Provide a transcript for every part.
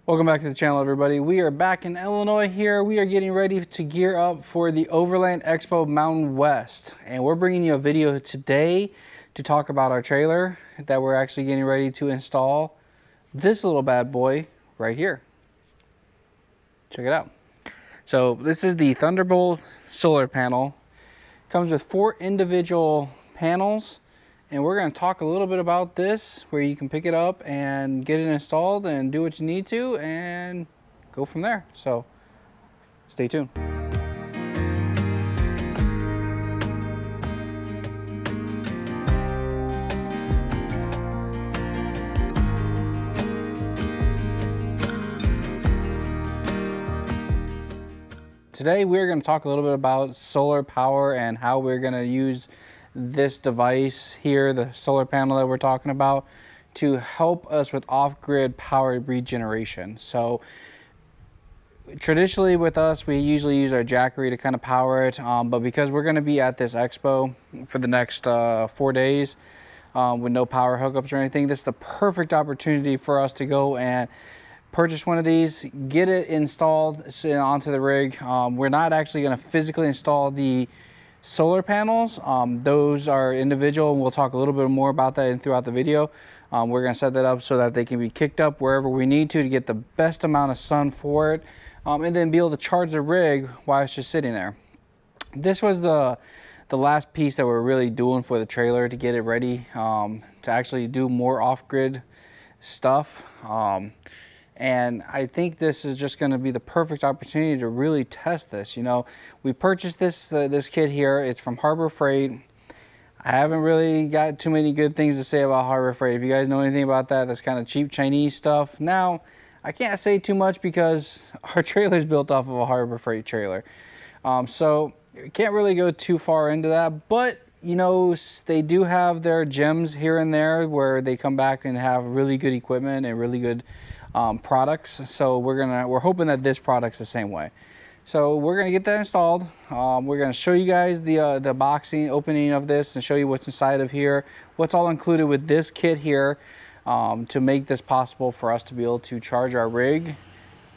Welcome back to the channel, everybody. We are back in Illinois here. We are getting ready to gear up for the Overland Expo Mountain West. And we're bringing you a video today to talk about our trailer that we're actually getting ready to install. This little bad boy right here. Check it out. So this is the Thunderbolt solar panel. Comes with 4 individual panels. And we're going to talk a little bit about this, where you can pick it up and get it installed and do what you need to and go from there. So stay tuned. Today we're going to talk a little bit about solar power and how we're going to use this device here, the solar panel that we're talking about, to help us with off-grid power regeneration. So traditionally with us, we usually use our Jackery to kind of power it, but because we're going to be at this expo for the next 4 days with no power hookups or anything, this is the perfect opportunity for us to go and purchase one of these, get it installed onto the rig. We're not actually going to physically install the solar panels. Those are individual, and we'll talk a little bit more about that throughout the video. We're going to set that up so that they can be kicked up wherever we need to get the best amount of sun for it, and then be able to charge the rig while it's just sitting there. This was the last piece that we're really doing for the trailer to get it ready to actually do more off-grid stuff. And I think this is just going to be the perfect opportunity to really test this. You know, we purchased this kit here. It's from Harbor Freight. I haven't really got too many good things to say about Harbor Freight. If you guys know anything about that, that's kind of cheap Chinese stuff. Now, I can't say too much because our trailer is built off of a Harbor Freight trailer. So can't really go too far into that. But, you know, they do have their gems here and there where they come back and have really good equipment and really good products. So we're hoping that this product's the same way. So we're gonna get that installed. We're gonna show you guys the opening of this and show you what's inside of here, what's all included with this kit here, to make this possible for us to be able to charge our rig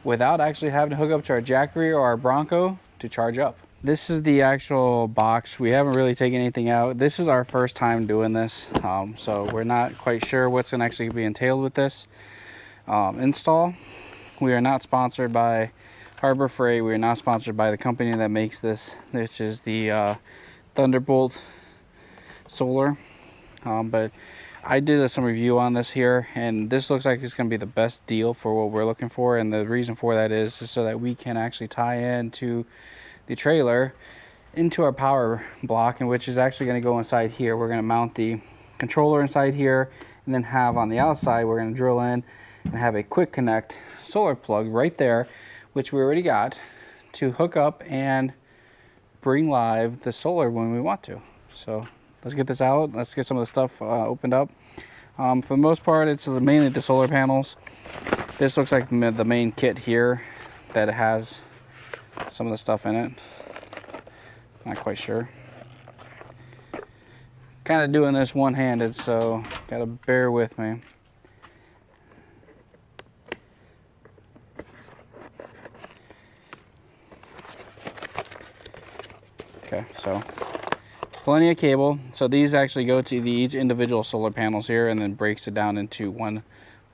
without actually having to hook up to our Jackery or our Bronco to charge up. This is the actual box. We haven't really taken anything out. This is our first time doing this, so we're not quite sure what's gonna actually be entailed with this install. We are not sponsored by Harbor Freight. We are not sponsored by the company that makes this, which is the Thunderbolt solar. But I did some review on this here, and this looks like it's going to be the best deal for what we're looking for. And the reason for that is so that we can actually tie into the trailer into our power block, and which is actually going to go inside here. We're going to mount the controller inside here, and then have on the outside, we're going to drill in and have a quick connect solar plug right there, which we already got, to hook up and bring live the solar when we want to. So let's get this out. Let's get some of the stuff opened up. For the most part, it's mainly the solar panels. This looks like the main kit here that has some of the stuff in it. Not quite sure. Kind of doing this one-handed, so gotta bear with me. Okay, so plenty of cable. So these actually go to each individual solar panels here, and then breaks it down into one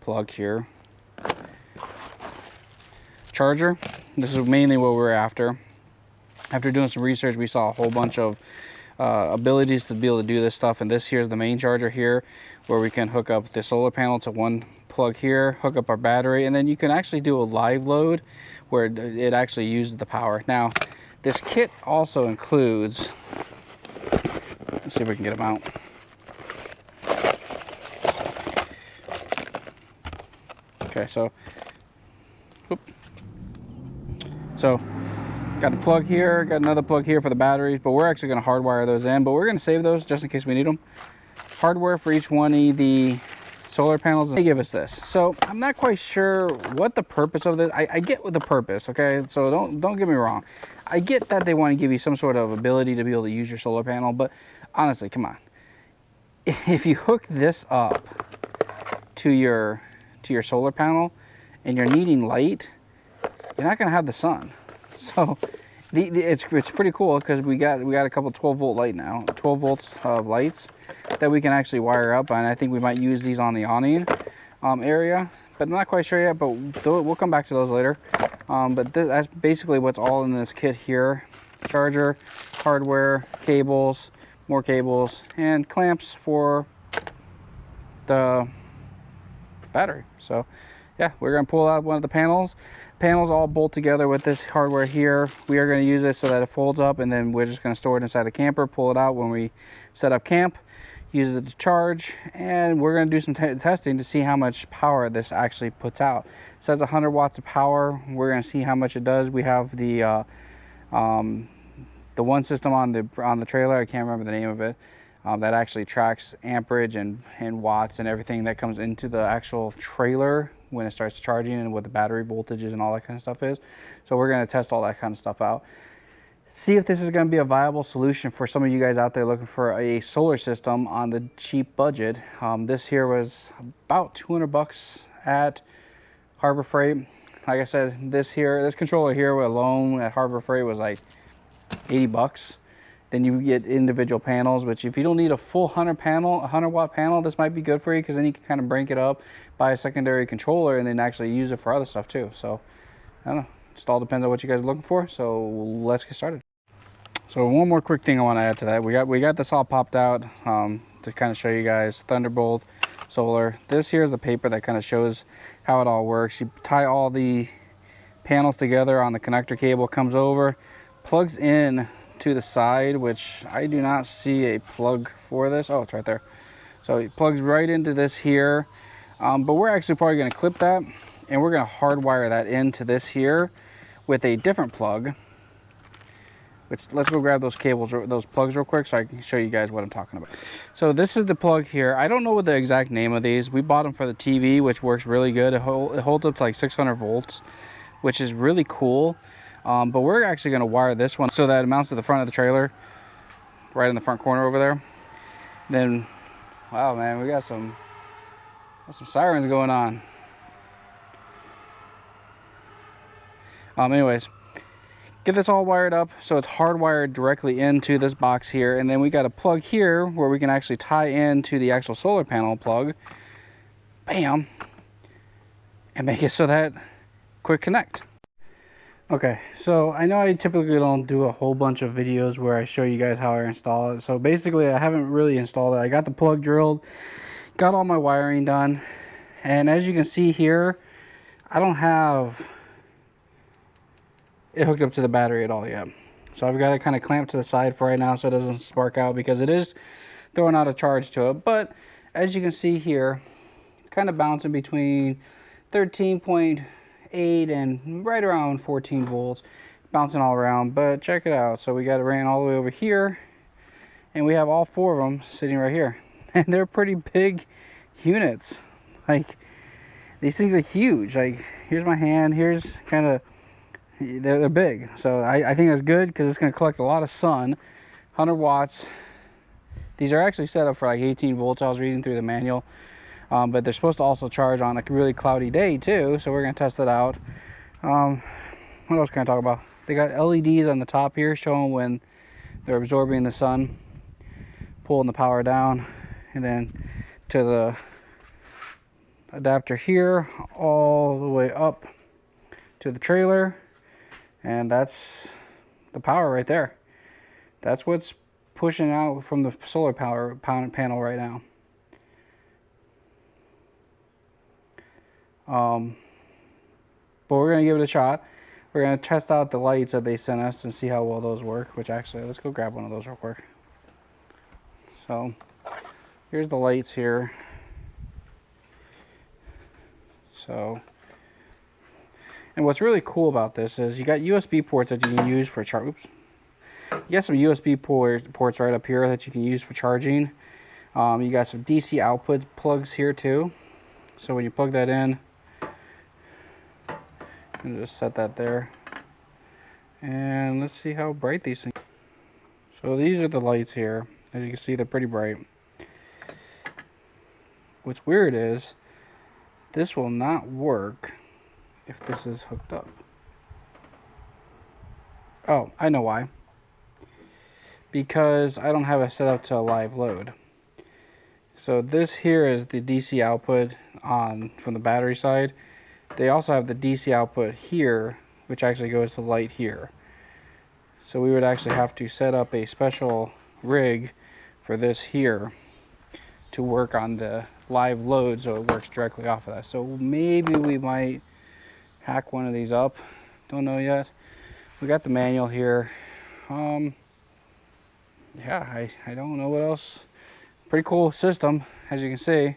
plug here. Charger. This is mainly what we're after. After doing some research, we saw a whole bunch of abilities to be able to do this stuff, and this here is the main charger here, where we can hook up the solar panel to one plug here, hook up our battery, and then you can actually do a live load where it actually uses the power. Now, this kit also includes, let's see if we can get them out. Okay, so got the plug here, got another plug here for the batteries, but we're actually going to hardwire those in, but we're going to save those just in case we need them. Hardware for each one of the solar panels, they give us this. So I'm not quite sure what the purpose of this. I get what the purpose, okay? So don't get me wrong. I get that they want to give you some sort of ability to be able to use your solar panel, but honestly, come on. If you hook this up to your solar panel, and you're needing light, you're not going to have the sun. So it's pretty cool because we got a couple 12-volt light now, 12 volts of lights that we can actually wire up, and I think we might use these on the awning area, but I'm not quite sure yet, but we'll come back to those later. But that's basically what's all in this kit here: charger, hardware, cables, more cables, and clamps for the battery. So yeah, we're going to pull out one of the panels. Panels all bolt together with this hardware here. We are going to use this so that it folds up, and then we're just going to store it inside the camper, pull it out when we set up camp, use it to charge, and we're going to do some testing to see how much power this actually puts out. It says 100 watts of power. We're going to see how much it does. We have the one system on the trailer, I can't remember the name of it, that actually tracks amperage and watts and everything that comes into the actual trailer when it starts charging, and what the battery voltages and all that kind of stuff is. So we're going to test all that kind of stuff out, see if this is going to be a viable solution for some of you guys out there looking for a solar system on the cheap budget. This here was about 200 bucks at Harbor Freight. Like I said, this controller here alone at Harbor Freight was like 80 bucks. Then you get individual panels, which if you don't need a full 100 watt panel, this might be good for you, because then you can kind of break it up, buy a secondary controller, and then actually use it for other stuff too. So I don't know, just all depends on what you guys are looking for. So let's get started. So one more quick thing I want to add to that. We got this all popped out to kind of show you guys Thunderbolt solar. This here is a paper that kind of shows how it all works. You tie all the panels together on the connector cable, comes over, plugs in to the side, which I do not see a plug for this. Oh, it's right there. So it plugs right into this here, but we're actually probably going to clip that, and we're going to hardwire that into this here with a different plug. Which, let's go grab those cables, those plugs real quick, so I can show you guys what I'm talking about. So this is the plug here. I don't know what the exact name of these. We bought them for the TV, which works really good. It holds up to like 600 volts, which is really cool. But we're actually going to wire this one so that it mounts to the front of the trailer, right in the front corner over there. Then, wow, man, we got some sirens going on. Anyways, get this all wired up so it's hardwired directly into this box here, and then we got a plug here where we can actually tie into the actual solar panel plug. Bam, and make it so that quick connect. Okay, so I know I typically don't do a whole bunch of videos where I show you guys how I install it. So basically I haven't really installed it. I got the plug drilled, got all my wiring done, and as you can see here, I don't have it hooked up to the battery at all yet. So I've got it kind of clamped to the side for right now so it doesn't spark out, because it is throwing out a charge to it. But as you can see here, it's kind of bouncing between 13.8 and right around 14 volts, bouncing all around. But check it out. So we got it ran all the way over here, and we have all four of them sitting right here, and they're pretty big units. Like, these things are huge. Like, here's my hand, here's kind of, they're big. So I think that's good, because it's going to collect a lot of sun. 100 watts. These are actually set up for like 18 volts. I was reading through the manual. But they're supposed to also charge on a really cloudy day too, so we're going to test it out. What else can I talk about? They got LEDs on the top here showing when they're absorbing the sun, pulling the power down, and then to the adapter here all the way up to the trailer, and that's the power right there. That's what's pushing out from the solar power panel right now. But we're going to give it a shot. We're going to test out the lights that they sent us and see how well those work, which actually, let's go grab one of those real quick. So here's the lights here. So, and what's really cool about this is you got USB ports that you can use for charge. Oops. You got some USB ports right up here that you can use for charging. You got some DC output plugs here too. So when you plug that in, and just set that there, and let's see how bright these things. So these are the lights here. As you can see, they're pretty bright. What's weird is this will not work if this is hooked up. Oh, I know why. Because I don't have it set up to a live load. So this here is the DC output from the battery side. They also have the DC output here, which actually goes to light here. So we would actually have to set up a special rig for this here to work on the live load so it works directly off of that. So maybe we might hack one of these up. Don't know yet. We got the manual here. Yeah, I don't know what else. Pretty cool system, as you can see.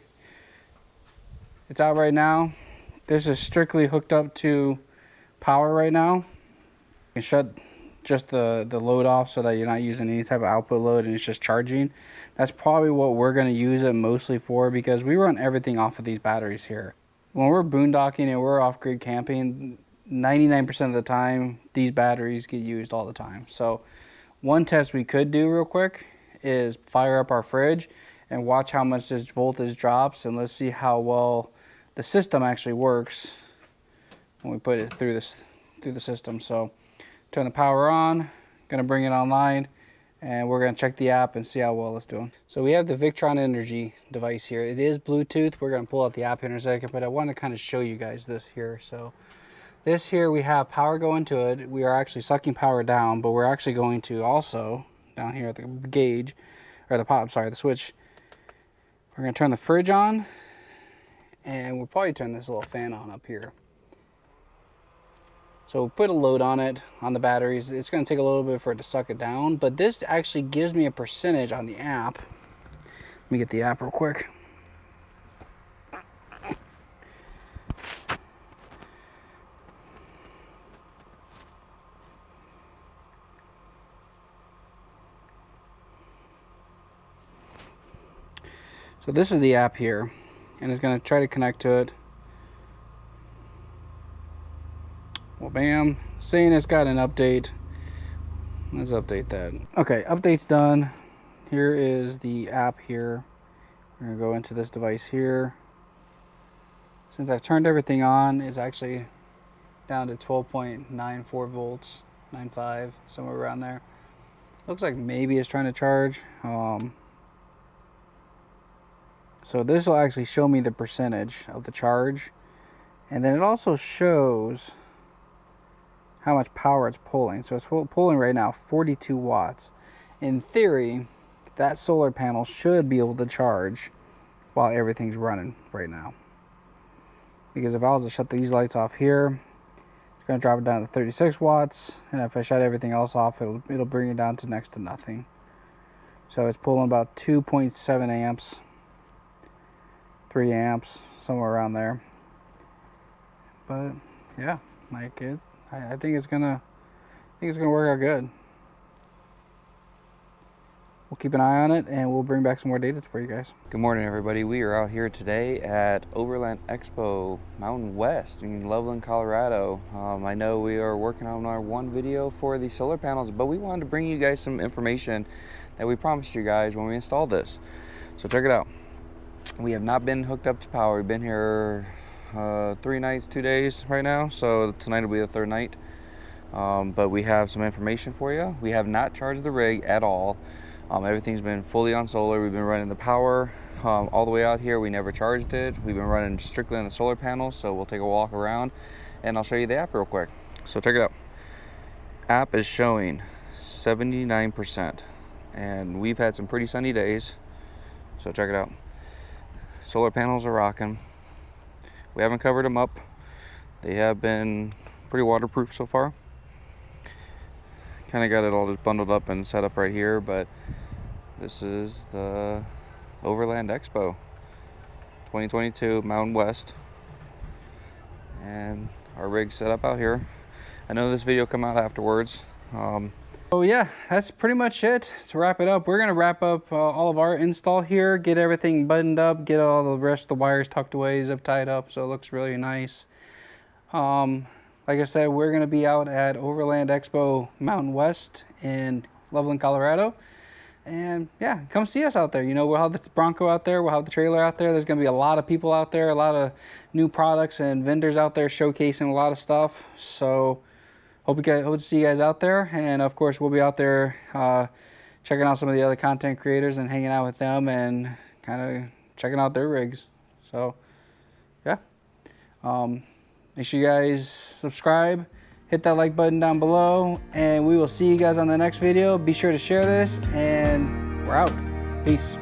It's out right now. This is strictly hooked up to power right now. You can shut just the load off so that you're not using any type of output load and it's just charging. That's probably what we're going to use it mostly for, because we run everything off of these batteries here. When we're boondocking and we're off-grid camping, 99% of the time these batteries get used all the time. So one test we could do real quick is fire up our fridge and watch how much this voltage drops, and let's see how well the system actually works when we put it through the system. So turn the power on, gonna bring it online, and we're gonna check the app and see how well it's doing. So we have the Victron Energy device here. It is Bluetooth. We're gonna pull out the app here in a second, but I want to kind of show you guys this here. So this here, we have power going to it. We are actually sucking power down, but we're actually going to also, down here at the gauge, or the pop, sorry, the switch, we're gonna turn the fridge on, and we'll probably turn this little fan on up here. So we'll put a load on it, on the batteries. It's going to take a little bit for it to suck it down, but this actually gives me a percentage on the app. Let me get the app real quick. So this is the app here, and it's going to try to connect to it. Well, bam, saying it's got an update. Let's update that. Okay, update's done. Here is the app here. We're gonna go into this device here. Since I've turned everything on, it's actually down to 12.94 volts, 95, somewhere around there. Looks like maybe it's trying to charge. So this will actually show me the percentage of the charge, and then it also shows how much power it's pulling. So it's pulling right now 42 watts. In theory, that solar panel should be able to charge while everything's running right now. Because if I was to shut these lights off here, it's going to drop it down to 36 watts, and if I shut everything else off, it'll bring it down to next to nothing. So it's pulling about 2.7 amps, 3 amps, somewhere around there. But yeah, like it. I think it's gonna work out good. We'll keep an eye on it, and we'll bring back some more data for you guys. Good morning, everybody. We are out here today at Overland Expo Mountain West in Loveland, Colorado. I know we are working on our one video for the solar panels, but we wanted to bring you guys some information that we promised you guys when we installed this. So check it out. We have not been hooked up to power. We've been here 3 nights, 2 days right now, so tonight will be the 3rd night. But we have some information for you. We have not charged the rig at all. Everything's been fully on solar. We've been running the power all the way out here. We never charged it. We've been running strictly on the solar panels, so we'll take a walk around and I'll show you the app real quick. So check it out. App is showing 79%, and we've had some pretty sunny days, so check it out. Solar panels are rocking. We haven't covered them up. They have been pretty waterproof so far. Kind of got it all just bundled up and set up right here, but this is the Overland Expo 2022 Mountain West, and our rig set up out here. I know this video will come out afterwards. So yeah, that's pretty much it. To wrap it up, we're gonna wrap up all of our install here, get everything buttoned up, get all the rest of the wires tucked away, zip tied up, so it looks really nice. Like I said, we're gonna be out at Overland Expo Mountain West in Loveland, Colorado, And yeah, come see us out there. You know, we'll have the Bronco out there, we'll have the trailer out there. There's gonna be a lot of people out there, a lot of new products and vendors out there showcasing a lot of stuff. So hope to see you guys out there. And of course, we'll be out there checking out some of the other content creators and hanging out with them and kind of checking out their rigs. So yeah, make sure you guys subscribe, hit that like button down below, and we will see you guys on the next video. Be sure to share this, and we're out. Peace.